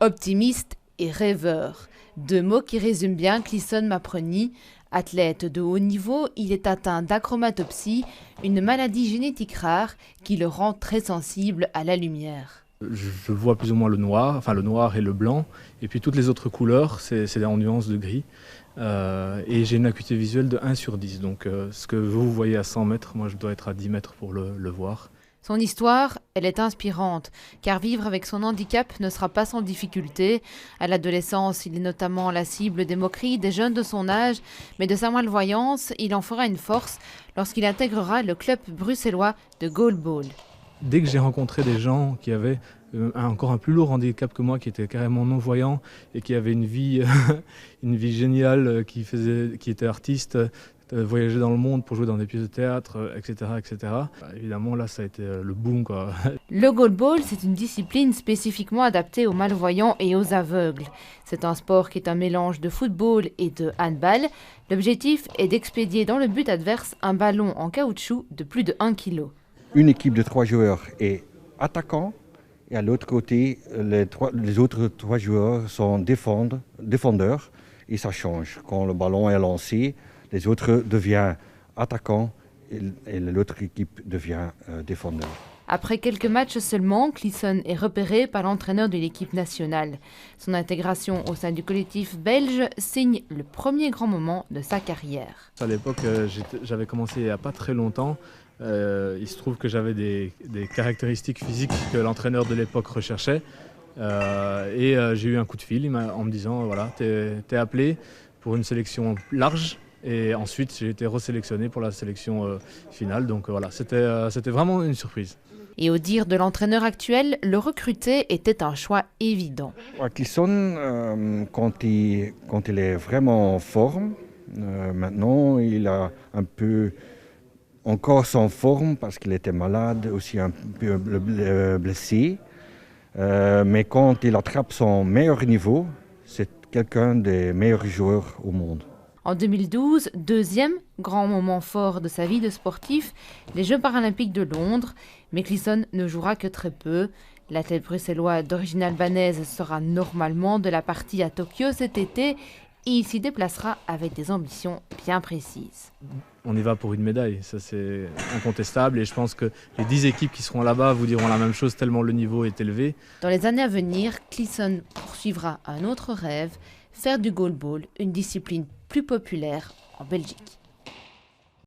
Optimiste et rêveur. Deux mots qui résument bien Clisson Mapreny. Athlète de haut niveau, il est atteint d'achromatopsie, une maladie génétique rare qui le rend très sensible à la lumière. Je vois plus ou moins le noir et le blanc, et puis toutes les autres couleurs, c'est en nuances de gris. Et j'ai une acuité visuelle de 1/10, donc ce que vous voyez à 100 mètres, moi je dois être à 10 mètres pour le voir. Son histoire, elle est inspirante, car vivre avec son handicap ne sera pas sans difficulté. À l'adolescence, il est notamment la cible des moqueries des jeunes de son âge, mais de sa malvoyance, il en fera une force lorsqu'il intégrera le club bruxellois de goalball. Dès que j'ai rencontré des gens qui avaient encore un plus lourd handicap que moi, qui étaient carrément non-voyants et qui avaient une vie géniale, qui étaient artistes, voyager dans le monde pour jouer dans des pièces de théâtre, etc. etc. Évidemment, là, ça a été le boom, quoi. Le goalball, c'est une discipline spécifiquement adaptée aux malvoyants et aux aveugles. C'est un sport qui est un mélange de football et de handball. L'objectif est d'expédier dans le but adverse un ballon en caoutchouc de plus de 1 kg. Une équipe de 3 joueurs est attaquant et à l'autre côté, les autres 3 joueurs sont défendeurs et ça change. Quand le ballon est lancé, les autres deviennent attaquants et l'autre équipe devient défendeur. Après quelques matchs seulement, Clisson est repéré par l'entraîneur de l'équipe nationale. Son intégration au sein du collectif belge signe le premier grand moment de sa carrière. À l'époque, j'avais commencé il n'y a pas très longtemps. Il se trouve que j'avais des caractéristiques physiques que l'entraîneur de l'époque recherchait. J'ai eu un coup de fil en me disant voilà, t'es appelé pour une sélection large. Et ensuite, j'ai été resélectionné pour la sélection finale. Donc voilà, c'était vraiment une surprise. Et au dire de l'entraîneur actuel, le recruter était un choix évident. Clisson, quand il est vraiment en forme, maintenant il a un peu encore sans forme parce qu'il était malade, aussi un peu blessé. Mais quand il attrape son meilleur niveau, c'est quelqu'un des meilleurs joueurs au monde. En 2012, deuxième grand moment fort de sa vie de sportif, les Jeux paralympiques de Londres. Mais Clisson ne jouera que très peu. L'athlète bruxellois d'origine albanaise sera normalement de la partie à Tokyo cet été et il s'y déplacera avec des ambitions bien précises. On y va pour une médaille, ça c'est incontestable et je pense que les 10 équipes qui seront là-bas vous diront la même chose tellement le niveau est élevé. Dans les années à venir, Clisson poursuivra un autre rêve, faire du goalball une discipline plus populaire en Belgique.